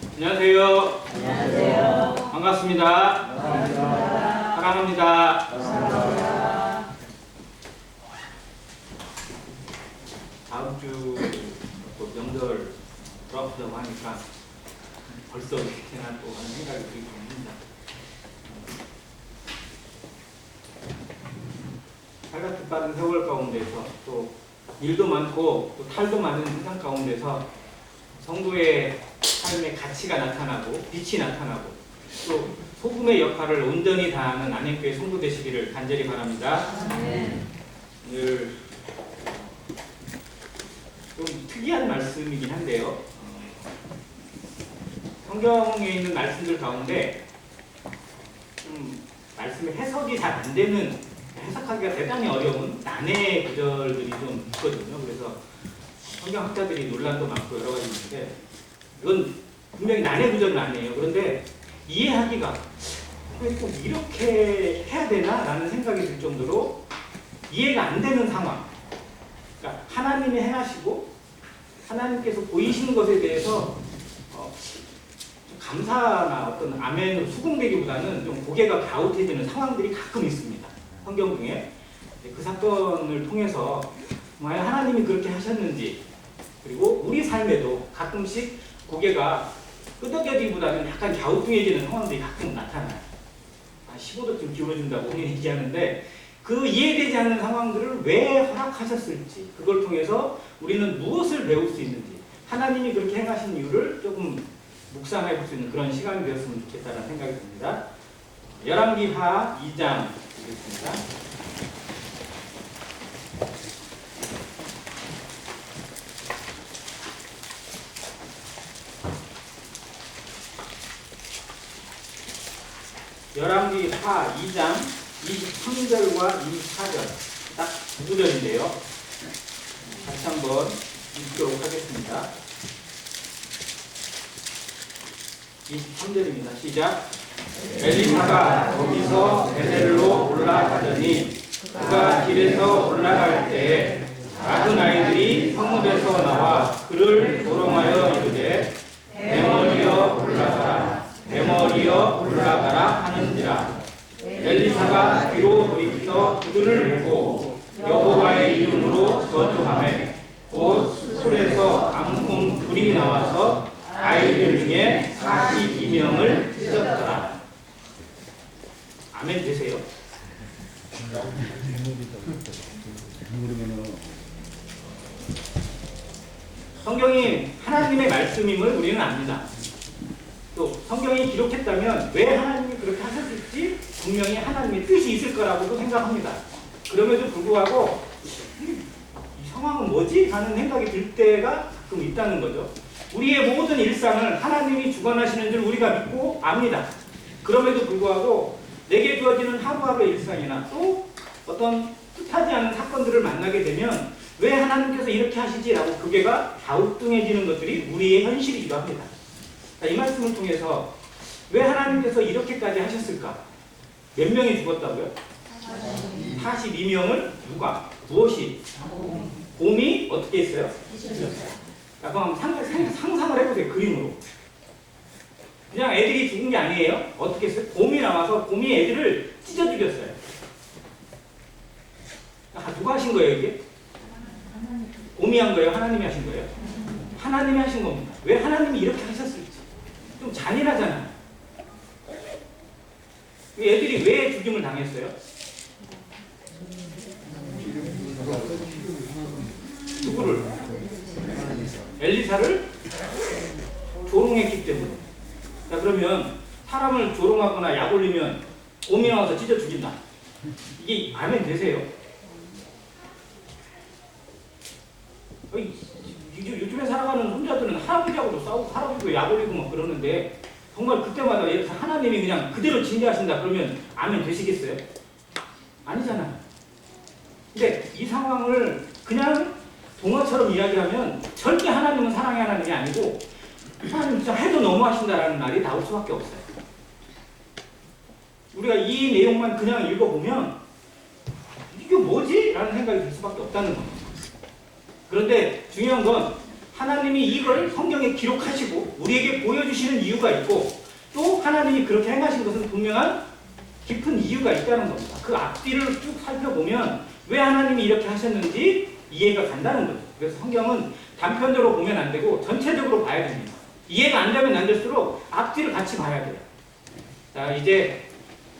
안녕하세요. 안녕하세요. 반갑습니다. 반갑습니다. 사랑합니다. 감사합니다. 다음 주 또 명절 돌아보자고 하니까 벌써 이렇게나 또 하는 생각이 들긴 합니다. 살같은 빠른 세월 가운데서 또 일도 많고 또 탈도 많은 세상 가운데서 성도의 삶의 가치가 나타나고 빛이 나타나고 또 소금의 역할을 온전히 다하는 안양교회 성도 되시기를 간절히 바랍니다. 네. 오늘 좀 특이한 말씀이긴 한데요. 성경에 있는 말씀들 가운데 좀 말씀의 해석이 잘 안 되는, 해석하기가 대단히 어려운 난해 구절들이 좀 있거든요. 그래서 성경학자들이 논란도 많고 여러 가지 있는데 이건 분명히 난해 구절은 아니에요. 그런데 이해하기가 왜 꼭 이렇게 해야 되나? 라는 생각이 들 정도로 이해가 안 되는 상황. 그러니까 하나님이 행하시고 하나님께서 보이시는 것에 대해서 좀 감사나 어떤 아멘으로 수긍되기보다는 좀 고개가 갸웃해지는 상황들이 가끔 있습니다. 성경 중에. 그 사건을 통해서 정말 하나님이 그렇게 하셨는지, 그리고 우리 삶에도 가끔씩 고개가 끄덕여지기보다는 약간 갸우뚱해지는 상황들이 가끔 나타나요. 15도쯤 기울어진다고 흔히 얘기하는데 그 이해되지 않는 상황들을 왜 허락하셨을지, 그걸 통해서 우리는 무엇을 배울 수 있는지, 하나님이 그렇게 행하신 이유를 조금 묵상해 볼 수 있는 그런 시간이 되었으면 좋겠다는 생각이 듭니다. 열왕기하 2장 보겠습니다. 열왕기하 2장 23절과 24절 딱 두 구절인데요. 다시 한번 읽도록 하겠습니다. 23절입니다. 시작. 엘리사가 거기서 베델로 올라가더니 그가 길에서 올라갈 때에 작은 아이들이 성읍에서 나와 그를 조롱하여 이르되 대머리여 올라가라, 대머리여 올라가라 하는지라. 엘리사가 뒤로 돌이켜 그들을 보고 여호와의 이름으로 저주하매 곧 술에서 앙금 불이 나와서 아이들 중에 42명을 찢었더라. 아멘 되세요? 성경이 하나님의 말씀임을 우리는 압니다. 또 성경이 기록했다면 왜 하나님이 그렇게 하셨을지 분명히 하나님의 뜻이 있을 거라고도 생각합니다. 그럼에도 불구하고 이 상황은 뭐지? 하는 생각이 들 때가 가끔 있다는 거죠. 우리의 모든 일상을 하나님이 주관하시는 줄 우리가 믿고 압니다. 그럼에도 불구하고 내게 주어지는 하루하루의 일상이나 또 어떤 뜻하지 않은 사건들을 만나게 되면 왜 하나님께서 이렇게 하시지라고 고개가 갸우뚱해지는 것들이 우리의 현실이기도 합니다. 이 말씀을 통해서 왜 하나님께서 이렇게까지 하셨을까? 몇 명이 죽었다고요? 42명을 누가? 무엇이? 곰이 어떻게 했어요? 그럼 상상을 해보세요. 그림으로. 그냥 애들이 죽은 게 아니에요. 어떻게 했어요? 곰이 나와서 곰이 애들을 찢어 죽였어요. 누가 하신 거예요, 이게? 곰이 한 거예요? 하나님이 하신 거예요? 하나님이 하신 겁니다. 왜 하나님이 이렇게 하셨을지. 좀 잔인하잖아요. 애들이 왜 죽임을 당했어요? 누구를? 엘리사를 조롱했기 때문에. 자, 그러면 사람을 조롱하거나 약 올리면 곰이 나와서 찢어 죽인다. 이게 아멘 되세요? 요즘에 살아가는 혼자들은 할아버지하고도 싸우고 할아버지도 약 올리고 막 그러는데 정말 그때마다 하나님이 그냥 그대로 징계하신다 그러면 아멘 되시겠어요? 아니잖아요. 근데 이 상황을 그냥 동화처럼 이야기하면 절대 하나님은 사랑의 하나님이 아니고 하나님 진짜 해도 너무하신다라는 말이 나올 수밖에 없어요. 우리가 이 내용만 그냥 읽어보면 이게 뭐지? 라는 생각이 들 수밖에 없다는 겁니다. 그런데 중요한 건 하나님이 이걸 성경에 기록하시고 우리에게 보여주시는 이유가 있고 또 하나님이 그렇게 행하신 것은 분명한 깊은 이유가 있다는 겁니다. 그 앞뒤를 쭉 살펴보면 왜 하나님이 이렇게 하셨는지 이해가 간다는 거죠. 그래서 성경은 단편적으로 보면 안 되고 전체적으로 봐야 됩니다. 이해가 안 되면 안 될수록 앞뒤를 같이 봐야 돼요. 자, 이제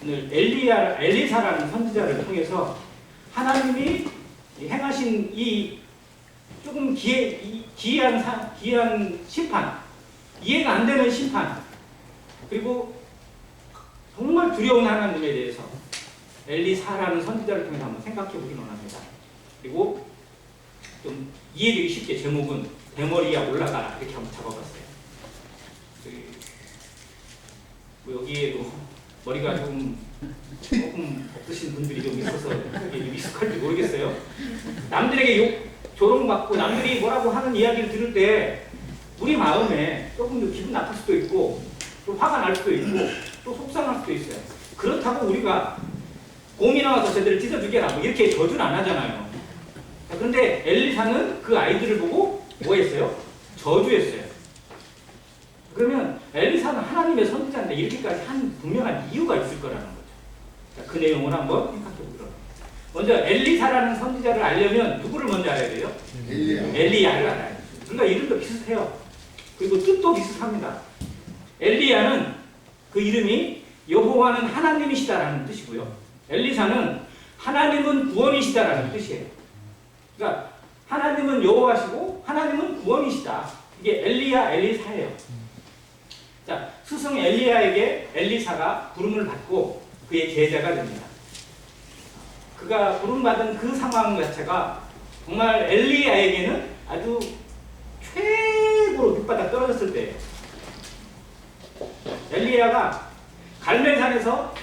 오늘 엘리사라는 선지자를 통해서 하나님이 행하신 이 조금 기이한 심판, 이해가 안 되는 심판, 그리고 정말 두려운 하나님에 대해서 엘리사라는 선지자를 통해서 한번 생각해 보기 원합니다. 그리고 좀 이해되기 쉽게 제목은 대머리야 올라가라 이렇게 한번 잡아봤어요. 여기에도 머리가 조금 없으신 분들이 좀 있어서 익숙할지 모르겠어요. 남들에게 조롱받고 남들이 뭐라고 하는 이야기를 들을 때 우리 마음에 조금 더 기분 나쁠 수도 있고 또 화가 날 수도 있고 또 속상할 수도 있어요. 그렇다고 우리가 곰이 나와서 쟤들을 찢어주게라 뭐 이렇게 저주는 안 하잖아요. 그런데 엘리사는 그 아이들을 보고 뭐 했어요? 저주했어요. 그러면 엘리사는 하나님의 선지자인데 이렇게까지 한 분명한 이유가 있을 거라는 거죠. 자, 그 내용을 한번 생각해 보도록. 먼저 엘리사라는 선지자를 알려면 누구를 먼저 알아야 돼요? 엘리야를 알아야 돼요. 그러니까 이름도 비슷해요. 그리고 뜻도 비슷합니다. 엘리야는 그 이름이 여호와는 하나님이시다라는 뜻이고요. 엘리사는 하나님은 구원이시다라는 뜻이에요. 그러니까 하나님은 여호와시고 하나님은 구원이시다. 이게 엘리야, 엘리사예요. 자, 스승 엘리야에게 엘리사가 부름을 받고 그의 제자가 됩니다. 그가 부름받은 그 상황 자체가 정말 엘리야에게는 아주 최고로 밑바닥 떨어졌을 때예요. 엘리야가 갈멜산에서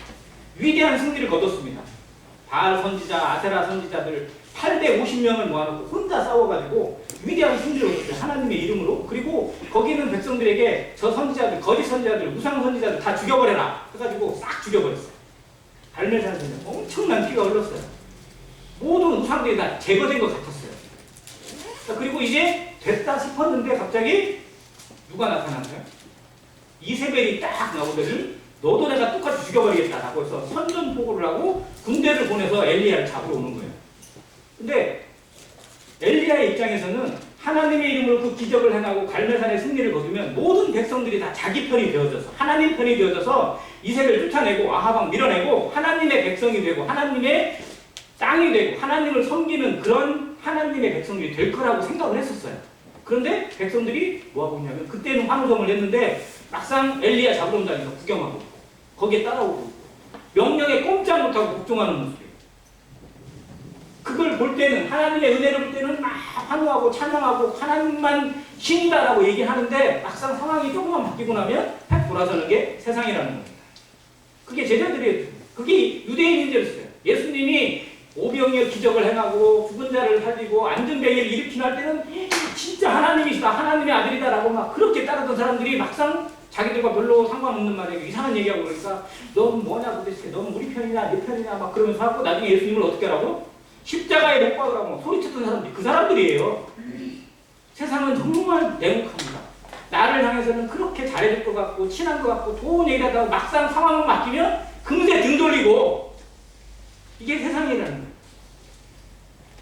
위대한 승리를 거뒀습니다. 바알 선지자, 아세라 선지자들 850명을 모아놓고 혼자 싸워가지고 위대한 승리를 얻었어요. 하나님의 이름으로. 그리고 거기 있는 백성들에게 저 선지자들, 거짓 선지자들, 우상 선지자들 다 죽여버려라 해가지고 싹 죽여버렸어요. 갈멜산에서 엄청난 피가 흘렀어요. 모든 우상들이 다 제거된 것 같았어요. 자, 그리고 이제 됐다 싶었는데 갑자기 누가 나타났어요? 이세벨이 딱 나오더니 너도 내가 똑같이 죽여버리겠다라고 해서 선전포고를 하고 군대를 보내서 엘리야를 잡으러 오는 거예요. 근데 엘리야의 입장에서는 하나님의 이름으로 그 기적을 행하고 갈멜산의 승리를 거두면 모든 백성들이 다 자기 편이 되어져서 하나님 편이 되어져서 이세벨을 쫓아내고 아하방 밀어내고 하나님의 백성이 되고 하나님의 땅이 되고 하나님을 섬기는 그런 하나님의 백성들이 될 거라고 생각을 했었어요. 그런데 백성들이 뭐하고 있냐면 그때는 환호성을 했는데 막상 엘리야 잡으러 온다니까 구경하고 거기에 따라오고 명령에 꼼짝 못하고 복종하는 모습이에요. 그걸 볼 때는 하나님의 은혜를 볼 때는 막 환호하고 찬양하고 하나님만 신이다라고 얘기하는데 막상 상황이 조금만 바뀌고 나면 딱 돌아서는 게 세상이라는 겁니다. 그게 제자들이에요. 그게 유대인인들이었어요. 예수님이 오병이어 기적을 행하고 죽은 자를 살리고 안전병이를 일으키는 할 때는 진짜 하나님이시다, 하나님의 아들이다라고 막 그렇게 따르던 사람들이 막상 자기들과 별로 상관없는 말에 이상한 얘기하고 그러니까 넌 뭐냐 도대체, 넌 우리 편이냐 내 편이냐 막 그러면서 하고 나중에 예수님을 어떻게 하라고? 십자가에 못 박으라고 소리쳤던 사람들이 그 사람들이에요. 세상은 정말 냉혹합니다. 나를 향해서는 그렇게 잘해줄 것 같고 친한 것 같고 좋은 얘기를 하다가 막상 상황을 맡기면 금세 등 돌리고 이게 세상이라는 거예요.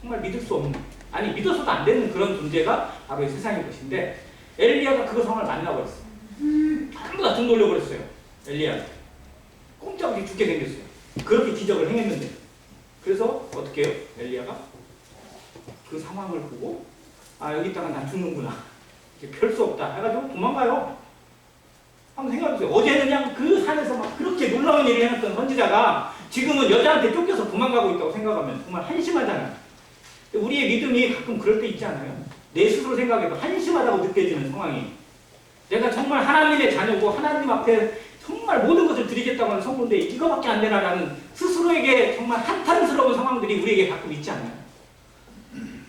정말 믿을 수 없는, 아니 믿어서도 안 되는 그런 존재가 바로 이 세상인 것인데 엘리야가 그 상황을 만나버렸어요. 전부 다 등 돌려버렸어요. 엘리야가 꼼짝없이 죽게 생겼어요. 그렇게 기적을 행했는데 그래서 어떻게 해요? 엘리야가 그 상황을 보고 아 여기 있다가 난 죽는구나, 별 수 없다 해가지고 도망가요. 한번 생각해보세요. 어제는 그냥 그 산에서 막 그렇게 놀라운 일을 해놨던 선지자가 지금은 여자한테 쫓겨서 도망가고 있다고 생각하면 정말 한심하잖아요. 우리의 믿음이 가끔 그럴 때 있지 않아요? 내 스스로 생각해도 한심하다고 느껴지는 상황이, 내가 정말 하나님의 자녀고 하나님 앞에 정말 모든 것을 드리겠다고 하는 성도인데 이거밖에 안 되나라는 스스로에게 정말 한탄스러운 상황들이 우리에게 가끔 있지 않나요?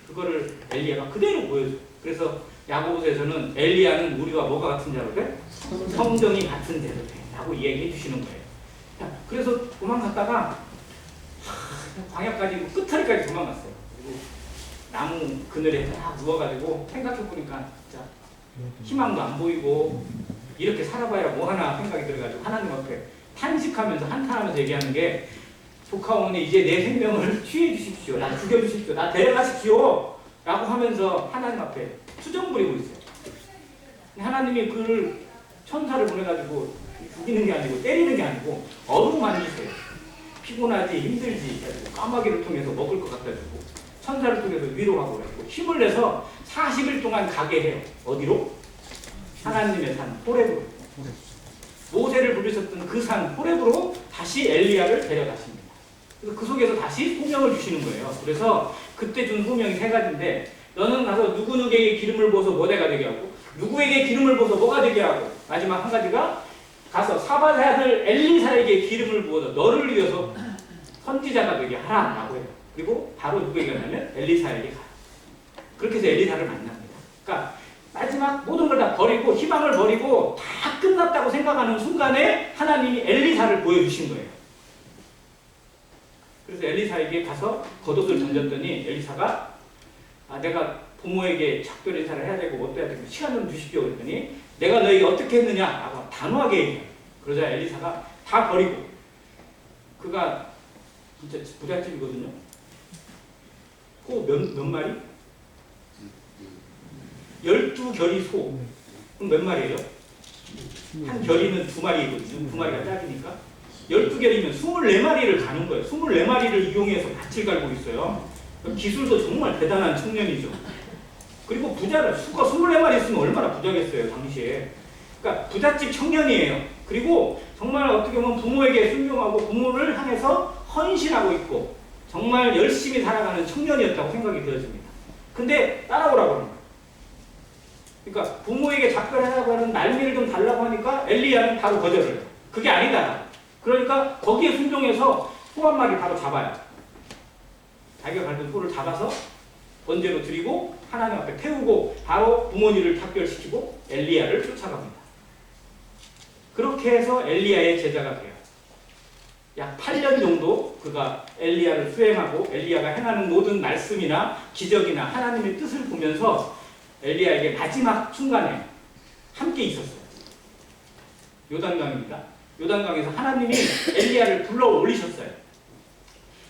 그거를 엘리야가 그대로 보여줘요. 그래서 야고보서에서는 엘리야는 우리와 뭐가 같은 자로 돼? 성정이 같은 자로 돼 라고 얘기해 주시는 거예요. 자, 그래서 도망갔다가 광야까지 끝처리까지 도망갔어요. 그리고 나무 그늘에 딱 누워가지고 생각해보니까 진짜 희망도 안 보이고 이렇게 살아봐야 뭐 하나 생각이 들어가지고 하나님 앞에 탄식하면서 한탄하면서 얘기하는 게 조카 어머니 이제 내 생명을 취해 주십시오. 나 죽여주십시오. 나 데려가십시오. 라고 하면서 하나님 앞에 투정 부리고 있어요. 하나님이 그를 천사를 보내가지고 죽이는 게 아니고 때리는 게 아니고 어루만지세요. 피곤하지 힘들지 해가지고 까마귀를 통해서 먹을 것 갖다 주고 천사를 통해서 위로하고 그래고 힘을 내서 40일 동안 가게 해요. 어디로? 하나님의 산 호렙으로. 모세를 부르셨던 그 산 호렙으로 다시 엘리야를 데려가십니다. 그래서 그 속에서 다시 소명을 주시는 거예요. 그래서 그때 준 소명이 세 가지인데 너는 가서 누구누구에게 기름을 부어서 뭐대가 되게 하고 누구에게 기름을 부어서 뭐가 되게 하고 마지막 한 가지가 가서 사밧의 아들 엘리사에게 기름을 부어서 너를 위해서 선지자가 되게 하라라고 해요. 그리고 바로 누구에게 가냐면 엘리사에게 가요. 그렇게 해서 엘리사를 만납니다. 그러니까 마지막 모든 걸 다 버리고 희망을 버리고 다 끝났다고 생각하는 순간에 하나님이 엘리사를 보여주신 거예요. 그래서 엘리사에게 가서 겉옷을 던졌더니 엘리사가 내가 부모에게 작별 인사를 해야 되고 어떠해야 되고 시간 좀 주십시오 그랬더니 내가 너에게 어떻게 했느냐 라고 단호하게 얘기해요. 그러자 엘리사가 다 버리고 그가 진짜 부잣집이거든요. 소 몇 마리? 12결이 소. 그럼 몇 마리예요? 한 결이는 2마리거든요. 2마리가 짝이니까. 12결이면 24마리를 가는 거예요. 24마리를 이용해서 밭을 갈고 있어요. 기술도 정말 대단한 청년이죠. 그리고 부자를 수가 24마리 있으면 얼마나 부자겠어요, 당시에. 그러니까 부잣집 청년이에요. 그리고 정말 어떻게 보면 부모에게 순종하고 부모를 향해서 헌신하고 있고 정말 열심히 살아가는 청년이었다고 생각이 되어집니다. 근데 따라오라고 하는 거예요. 그러니까 부모에게 작별하라고 하는 날미를 좀 달라고 하니까 엘리야는 바로 거절을 해요. 그게 아니다. 그러니까 거기에 순종해서 소 한 마리 바로 잡아요. 자기가 갈던 소를 잡아서 번제로 드리고 하나님 앞에 태우고 바로 부모님을 작별시키고 엘리야를 쫓아갑니다. 그렇게 해서 엘리야의 제자가 돼요. 약 8년 정도 그가 엘리야를 수행하고 엘리야가 행하는 모든 말씀이나 기적이나 하나님의 뜻을 보면서 엘리야에게 마지막 순간에 함께 있었어요. 요단강입니다. 요단강에서 하나님이 엘리야를 불러 올리셨어요.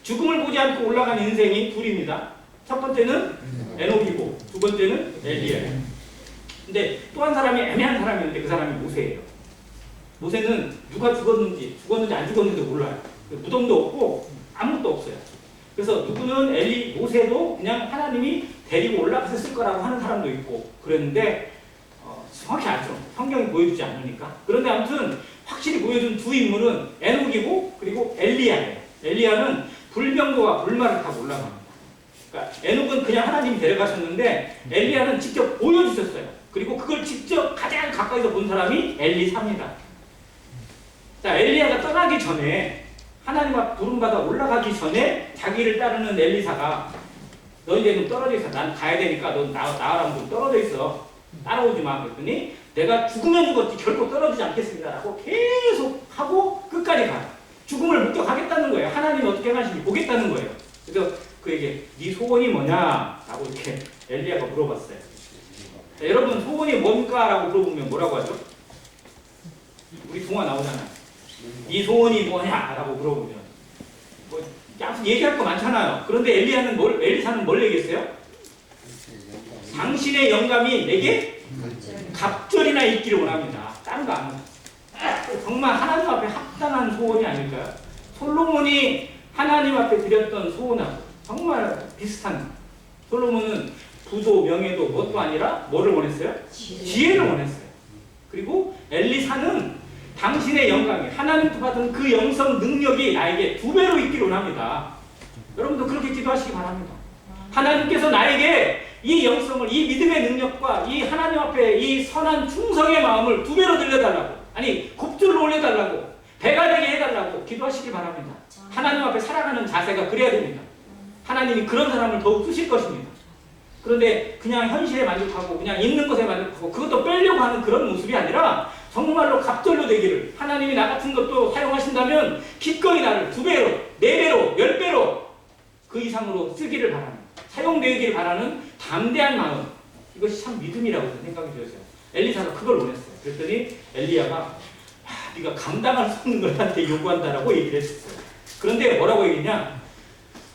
죽음을 보지 않고 올라간 인생이 둘입니다. 첫 번째는 에녹이고 두 번째는 엘리야예요. 근데 또 한 사람이 애매한 사람이 있는데 그 사람이 모세예요. 모세는 누가 죽었는지 안 죽었는지도 몰라요. 무덤도 없고 아무것도 없어요. 그래서 누구는 모세도 그냥 하나님이 데리고 올라갔을 거라고 하는 사람도 있고 그랬는데 정확히 알죠. 성경이 보여주지 않으니까. 그런데 아무튼 확실히 보여준 두 인물은 에녹이고 그리고 엘리야예요. 엘리야는 불병거와 불말을 타고 올라갑니다. 그러니까 에녹은 그냥 하나님이 데려가셨는데 엘리야는 직접 보여주셨어요. 그리고 그걸 직접 가장 가까이서 본 사람이 엘리사입니다. 자, 엘리야가 떠나기 전에 하나님 앞 부름받아 올라가기 전에 자기를 따르는 엘리사가 너 이제 좀 떨어져 있어. 난 가야 되니까 너 나와라. 좀 떨어져 있어. 따라오지 마. 그랬더니 내가 죽으면 죽었지 결코 떨어지지 않겠습니다. 라고 계속 하고 끝까지 가요. 죽음을 목격하겠다는 거예요. 하나님이 어떻게 하시는지 보겠다는 거예요. 그래서 그에게 네 소원이 뭐냐? 라고 이렇게 엘리야가 물어봤어요. 자, 여러분 소원이 뭡니까? 라고 물어보면 뭐라고 하죠? 우리 동화 나오잖아요. 네 소원이 뭐냐? 라고 물어보면 아무튼 얘기할 거 많잖아요. 그런데 엘리사는 뭘 얘기했어요? 당신의 영감이 내게 갑절이나 있기를 원합니다. 다른 거 안 합니다. 정말 하나님 앞에 합당한 소원이 아닐까요? 솔로몬이 하나님 앞에 드렸던 소원하고 정말 비슷한. 솔로몬은 부도 명예도 뭣도 아니라 뭐를 원했어요? 지혜를 원했어요. 그리고 엘리사는 당신의 영광이 하나님께 받은 그 영성 능력이 나에게 2배로 있기를 원합니다. 여러분도 그렇게 기도하시기 바랍니다. 하나님께서 나에게 이 영성을, 이 믿음의 능력과 이 하나님 앞에 이 선한 충성의 마음을 2배로 들려달라고, 아니 곱줄로 올려달라고, 배가 되게 해달라고 기도하시기 바랍니다. 하나님 앞에 살아가는 자세가 그래야 됩니다. 하나님이 그런 사람을 더욱 쓰실 것입니다. 그런데 그냥 현실에 만족하고 그냥 있는 것에 만족하고 그것도 빼려고 하는 그런 모습이 아니라 정말로 갑절로 되기를, 하나님이 나 같은 것도 사용하신다면 기꺼이 나를 2배로, 4배로, 10배로 그 이상으로 쓰기를 바랍니다. 사용되기를 바라는 담대한 마음, 이것이 참 믿음이라고 생각이 들었어요. 엘리사가 그걸 원했어요. 그랬더니 엘리야가 네가 감당할 수 없는 걸 나한테 요구한다라고 얘기를 했었어요. 그런데 뭐라고 얘기했냐?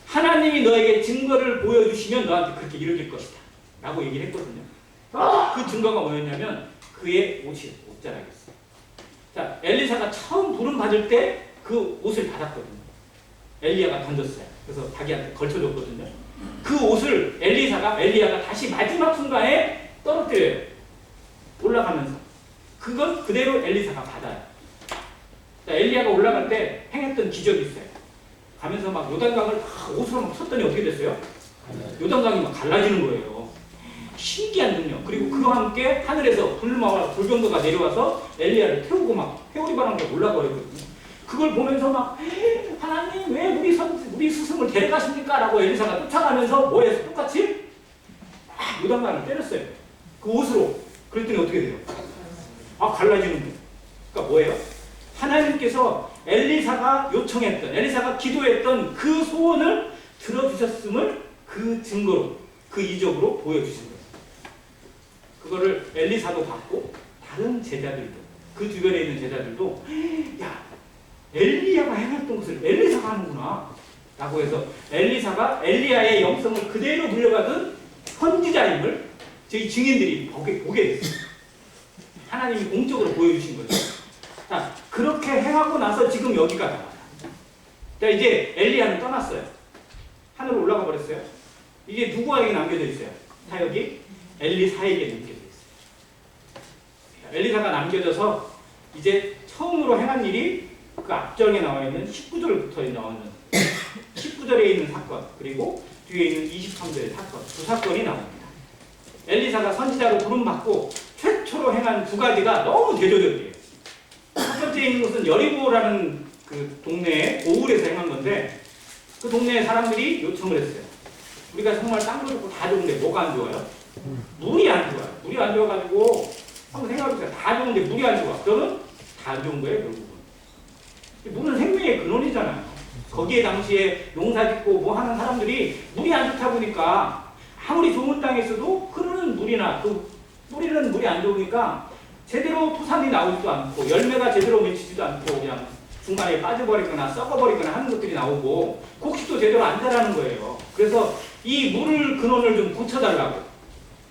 하나님이 너에게 증거를 보여주시면 너한테 그렇게 이루어질 것이다 라고 얘기를 했거든요. 그 증거가 뭐였냐면 그의 옷자락이었어요. 자, 엘리사가 처음 부름 받을 때 그 옷을 받았거든요. 엘리야가 던졌어요. 그래서 자기한테 걸쳐줬거든요. 그 옷을 엘리야가 다시 마지막 순간에 떨어뜨려요. 올라가면서. 그건 그대로 엘리사가 받아요. 자, 엘리야가 올라갈 때 행했던 기적이 있어요. 가면서 막 요단강을 옷으로 막 쳤더니 어떻게 됐어요? 요단강이 막 갈라지는 거예요. 신기한 능력. 그리고 그와 함께 하늘에서 불병거가 내려와서 엘리야를 태우고 막 회오리 바람에 올라버리거든요. 그걸 보면서 막 하나님 왜 우리 스승을 데려가십니까? 라고 엘리사가 쫓아가면서 뭐 해서 똑같이 요단강을 때렸어요. 그 옷으로. 그랬더니 어떻게 돼요? 갈라지는 거예요. 그러니까 뭐예요? 하나님께서 엘리사가 기도했던 그 소원을 들어주셨음을 그 증거로, 그 이적으로 보여주신 거예요. 그거를 엘리사도 받고 다른 제자들도, 그 주변에 있는 제자들도 야, 엘리야가 행했던 것을 엘리사가 하는구나 라고 해서 엘리사가 엘리야의 영성을 그대로 물려받은 선지자임을 저희 증인들이 보게 됐어요. 하나님이 공적으로 보여주신 거죠. 자, 그렇게 행하고 나서 지금 여기가 나와요. 자, 이제 엘리야는 떠났어요. 하늘로 올라가 버렸어요. 이제 누구에게 남겨져 있어요? 사역이 엘리사에게 남겨져 있어요. 엘리사가 남겨져서 이제 처음으로 행한 일이 그 앞절에 나와 있는 19절부터 나오는 19절에 있는 사건, 그리고 뒤에 있는 23절의 사건, 두 사건이 나옵니다. 엘리사가 선지자로 부름받고 최초로 행한 두 가지가 너무 대조적이에요. 첫 번째 있는 것은 여리고라는 그 동네에 고을에서 행한 건데, 그 동네에 사람들이 요청을 했어요. 우리가 정말 땅도 좋고 다 좋은데 뭐가 안 좋아요? 물이 안 좋아요. 물이 안 좋아가지고 한번 생각해보세요. 다 좋은데 물이 안 좋아. 그러면 다 안 좋은 거예요, 결국은. 물은 생명의 근원이잖아요. 거기에 당시에 농사짓고 뭐 하는 사람들이 물이 안 좋다 보니까 아무리 좋은 땅에서도 흐르는 물이나 그 뿌리는 물이 안 좋으니까 제대로 토산이 나오지도 않고 열매가 제대로 맺히지도 않고 그냥 중간에 빠져버리거나 썩어버리거나 하는 것들이 나오고 곡식도 제대로 안 자라는 거예요. 그래서 이 물을 근원을 좀 고쳐달라고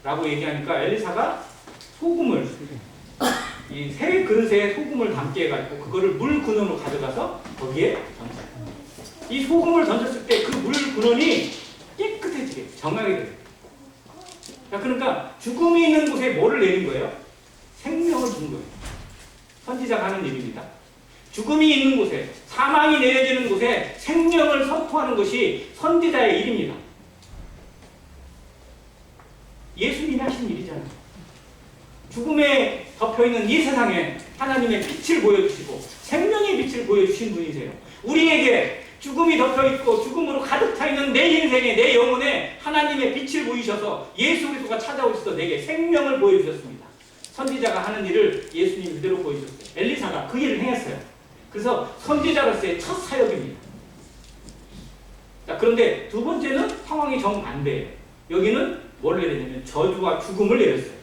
라고 얘기하니까 엘리사가 소금을 이 새 그릇에 소금을 담게 해가지고 그거를 물 근원으로 가져가서 거기에 던져요. 이 소금을 던졌을 때 그 물 근원이 깨끗해지게 정하게 돼요. 자, 그러니까 죽음이 있는 곳에 뭐를 내린 거예요? 생명을 준 거예요. 선지자가 하는 일입니다. 죽음이 있는 곳에, 사망이 내려지는 곳에 생명을 선포하는 것이 선지자의 일입니다. 예수님이 하신 일이잖아요. 죽음에 덮여있는 이 세상에 하나님의 빛을 보여주시고 생명의 빛을 보여주신 분이세요. 우리에게 죽음이 덮여있고 죽음으로 가득 차있는 내 인생에, 내 영혼에 하나님의 빛을 보이셔서 예수 그리스도가 찾아오셔서 내게 생명을 보여주셨습니다. 선지자가 하는 일을 예수님이 그대로 보여주셨어요. 엘리사가 그 일을 행했어요. 그래서 선지자로서의 첫 사역입니다. 자, 그런데 두 번째는 상황이 정반대예요. 여기는 뭘 내렸냐면 저주와 죽음을 내렸어요.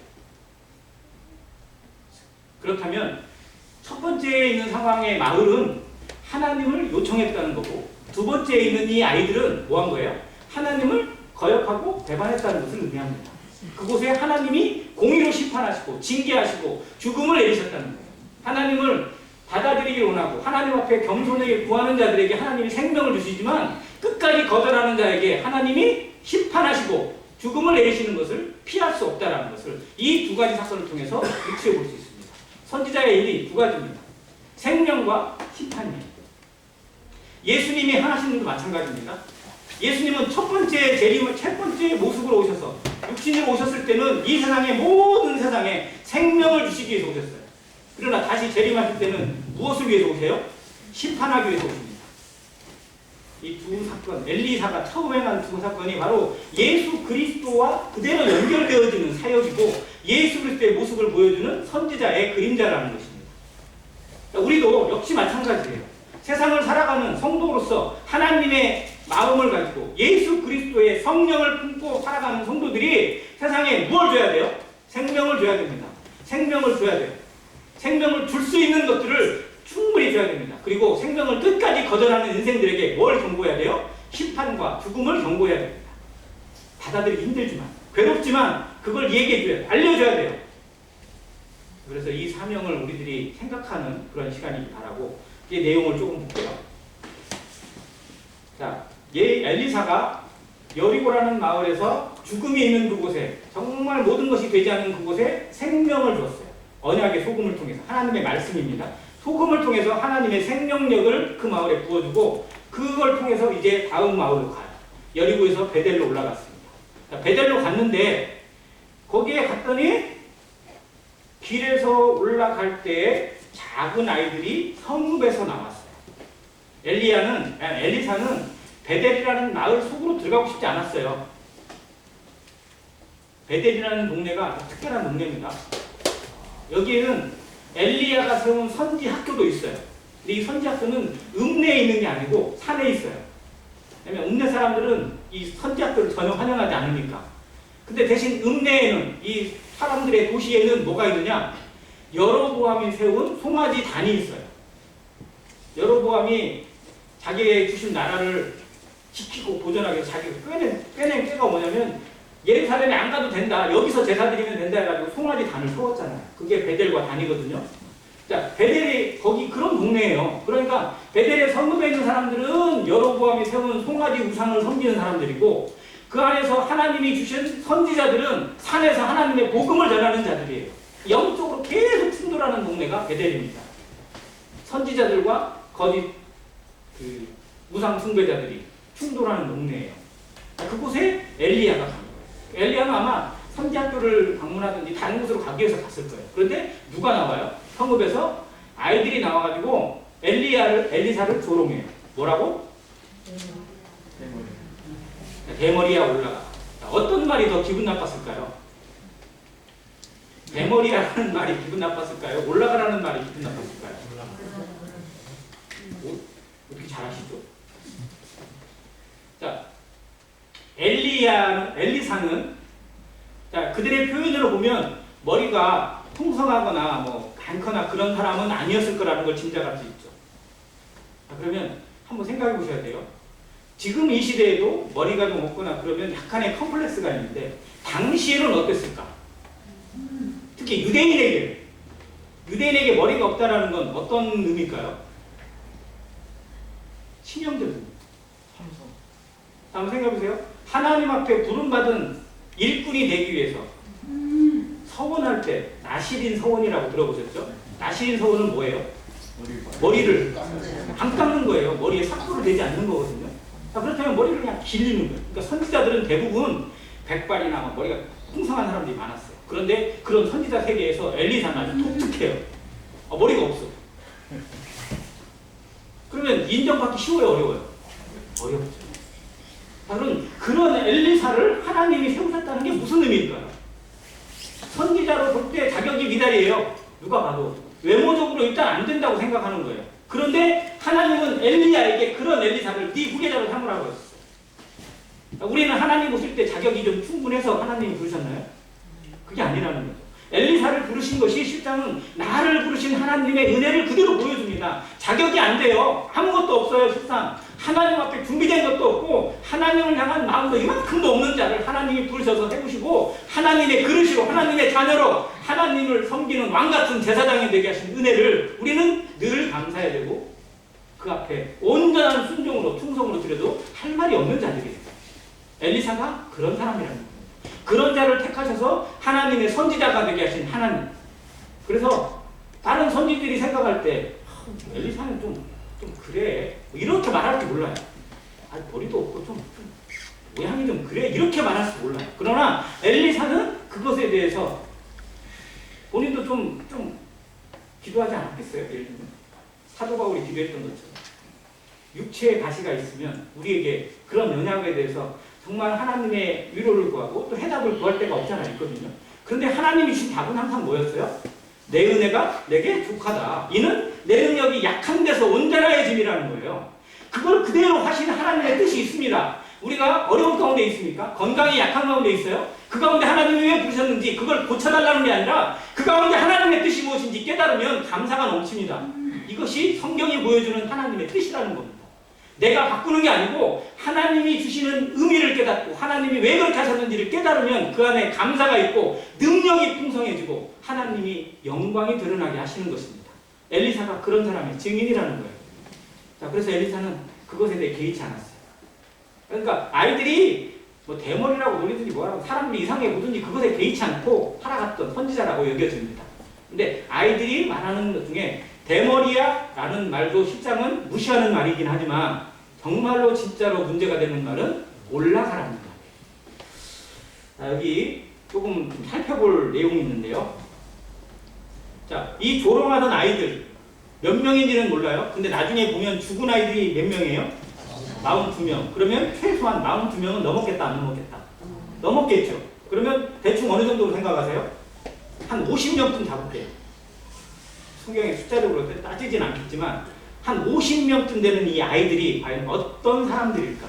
그렇다면 첫 번째에 있는 상황의 마을은 하나님을 요청했다는 거고, 두 번째에 있는 이 아이들은 뭐 한 거예요? 하나님을 거역하고 배반했다는 것을 의미합니다. 그곳에 하나님이 공의로 심판하시고 징계하시고 죽음을 내리셨다는 거예요. 하나님을 받아들이기 원하고 하나님 앞에 겸손하게 구하는 자들에게 하나님이 생명을 주시지만 끝까지 거절하는 자에게 하나님이 심판하시고 죽음을 내리시는 것을 피할 수 없다는 것을 이 두 가지 사건을 통해서 유추해 볼 수 있습니다. 선지자의 일이 두 가지입니다. 생명과 심판입니다. 예수님이 하시는 것도 마찬가지입니다. 예수님은 첫 번째 모습으로 오셔서 육신으로 오셨을 때는 이 세상의 모든 세상에 생명을 주시기 위해서 오셨어요. 그러나 다시 재림하실 때는 무엇을 위해서 오세요? 심판하기 위해서 오십니다. 이 두 사건, 엘리사가 처음 행한 두 사건이 바로 예수 그리스도와 그대로 연결되어지는 사역이고 예수 그리스도의 모습을 보여주는 선지자의 그림자라는 것입니다. 우리도 역시 마찬가지예요. 세상을 살아가는 성도로서 하나님의 마음을 가지고 예수 그리스도의 성령을 품고 살아가는 성도들이 세상에 무엇을 줘야 돼요? 생명을 줘야 됩니다. 생명을 줘야 돼요. 생명을 줄 수 있는 것들을 충분히 줘야 됩니다. 그리고 생명을 끝까지 거절하는 인생들에게 뭘 경고해야 돼요? 심판과 죽음을 경고해야 됩니다. 받아들이기 힘들지만, 괴롭지만 그걸 얘기해줘야 돼요. 알려줘야 돼요. 그래서 이 사명을 우리들이 생각하는 그런 시간이기 바라고, 이 내용을 조금 볼게요. 자, 엘리사가 여리고라는 마을에서 죽음이 있는 그곳에, 정말 모든 것이 되지 않는 그곳에 생명을 줬어요. 언약의 소금을 통해서. 하나님의 말씀입니다. 소금을 통해서 하나님의 생명력을 그 마을에 부어주고, 그걸 통해서 이제 다음 마을로 가요. 여리고에서 베델로 올라갔습니다. 자, 베델로 갔는데 거기에 갔더니 길에서 올라갈 때 작은 아이들이 성읍에서 나왔어요. 엘리사는 베델이라는 마을 속으로 들어가고 싶지 않았어요. 베델이라는 동네가 특별한 동네입니다. 여기에는 엘리야가 세운 선지 학교도 있어요. 근데 이 선지 학교는 읍내에 있는 게 아니고 산에 있어요. 왜냐면 읍내 사람들은 이 선지 학교를 전혀 환영하지 않으니까. 근데 대신 읍내에는, 이 사람들의 도시에는 뭐가 있느냐? 여로보암이 세운 송아지 단이 있어요. 여로보암이 자기의 주신 나라를 지키고 보존하기 위해서 자기가 꿰낸 꾀가 뭐냐면, 예루살렘에 안 가도 된다, 여기서 제사 드리면 된다 해가지고 송아지 단을 세웠잖아요. 그게 베델과 단이거든요. 자, 베델이 거기 그런 동네예요. 그러니까 베델의 성읍에 있는 사람들은 여로보암이 세운 송아지 우상을 섬기는 사람들이고, 그 안에서 하나님이 주신 선지자들은 산에서 하나님의 복음을 전하는 자들이에요. 영적으로 계속 충돌하는 동네가 베델입니다. 선지자들과 거짓 우상 숭배자들이 충돌하는 동네예요. 그곳에 엘리야가 간 거예요. 엘리야는 아마 선지학교를 방문하든지 다른 곳으로 가기 위해서 갔을 거예요. 그런데 누가 나와요? 성읍에서 아이들이 나와가지고 엘리사를 조롱해요. 뭐라고? 대머리야 올라가. 자, 어떤 말이 더 기분 나빴을까요? 대머리라는 말이 기분 나빴을까요? 올라가라는 말이 기분 나빴을까요? 어떻게 잘하시죠? 자, 엘리사는, 자, 그들의 표현으로 보면 머리가 풍성하거나 뭐 많거나 그런 사람은 아니었을 거라는 걸 짐작할 수 있죠. 자, 그러면 한번 생각해 보셔야 돼요. 지금 이 시대에도 머리가 좀 없거나 그러면 약간의 컴플렉스가 있는데, 당시에는 어땠을까? 특히 유대인에게 머리가 없다라는 건 어떤 의미일까요? 치명적인. 한번 생각해 보세요. 하나님 앞에 부름받은 일꾼이 되기 위해서 서원할 때 나시린 서원이라고 들어보셨죠? 나시린 서원은 뭐예요? 머리를 안 깎는 거예요. 머리에 삭도를 대지 않는 거거든요. 자, 그렇다면 머리를 그냥 길리는 거예요. 그러니까 선지자들은 대부분 백발이나 머리가 풍성한 사람들이 많았어요. 그런데 그런 선지자 세계에서 엘리사는 아주 독특해요. 머리가 없어. 그러면 인정받기 쉬워요, 어려워요? 어렵죠. 자, 그런 엘리사를 하나님이 세우셨다는 게 무슨 의미일까요? 선지자로 볼 때 자격이 미달이에요. 누가 봐도. 외모적으로 일단 안 된다고 생각하는 거예요. 그런데 하나님은 엘리야에게 그런 엘리사를 네 후계자로 삼으라고 했어요. 우리는 하나님 오실 때 자격이 좀 충분해서 하나님이 부르셨나요? 그게 아니라는 거죠. 엘리사를 부르신 것이 실상은 나를 부르신 하나님의 은혜를 그대로 보여줍니다. 자격이 안 돼요. 아무것도 없어요, 실상. 하나님 앞에 준비된 것도 없고 하나님을 향한 마음도 이만큼도 없는 자를 하나님이 부르셔서 세우시고, 하나님의 그릇으로, 하나님의 자녀로 하나님을 섬기는 왕같은 제사장이 되게 하신 은혜를 우리는 늘 감사해야 되고, 그 앞에 온전한 순종으로 충성으로 드려도 할 말이 없는 자들이에요. 엘리사가 그런 사람이라는 거예요. 그런 자를 택하셔서 하나님의 선지자가 되게 하신 하나님. 그래서 다른 선지들이 생각할 때 엘리사는 좀 그래, 이렇게 말할 줄 몰라요. 머리도 없고 좀 모양이 좀 그래, 이렇게 말할 줄 몰라요. 그러나 엘리사는 그것에 대해서 본인도 좀 기도하지 않았겠어요? 예를 들면 사도 바울이 기도했던 것처럼 육체의 가시가 있으면 우리에게 그런 연약에 대해서 정말 하나님의 위로를 구하고 또 해답을 구할 때가 없잖아요. 있거든요. 그런데 하나님이 주신 답은 항상 뭐였어요? 내 은혜가 내게 족하다. 이는 내 능력이 약한 데서 온전하여짐이라는 거예요. 그걸 그대로 하신 하나님의 뜻이 있습니다. 우리가 어려운 가운데 있습니까? 건강이 약한 가운데 있어요? 그 가운데 하나님이 왜 부르셨는지 그걸 고쳐달라는 게 아니라 그 가운데 하나님의 뜻이 무엇인지 깨달으면 감사가 넘칩니다. 이것이 성경이 보여주는 하나님의 뜻이라는 겁니다. 내가 바꾸는 게 아니고 하나님이 주시는 의미를 깨닫고 하나님이 왜 그렇게 하셨는지를 깨달으면 그 안에 감사가 있고 능력이 풍성해지고 하나님이 영광이 드러나게 하시는 것입니다. 엘리사가 그런 사람의 증인이라는 거예요. 자, 그래서 엘리사는 그것에 대해 개의치 않았어요. 그러니까 아이들이 뭐 대머리라고 놀리든지 뭐라고 사람들이 이상하게 보든지 그것에 개의치 않고 살아갔던 선지자라고 여겨집니다. 근데 아이들이 말하는 것 중에 대머리야 라는 말도 실상은 무시하는 말이긴 하지만 정말로 진짜로 문제가 되는 말은 올라가라는 말이에요. 자, 여기 조금 살펴볼 내용이 있는데요. 자, 이 조롱하던 아이들 몇 명인지는 몰라요. 근데 나중에 보면 죽은 아이들이 몇 명이에요? 42명. 그러면 최소한 42명은 넘었겠다, 안 넘었겠다? 넘었겠죠. 그러면 대충 어느 정도로 생각하세요? 한 50명쯤 잡을게요. 성경의 숫자적으로 따지진 않겠지만 한 50명쯤 되는 이 아이들이 과연 어떤 사람들일까?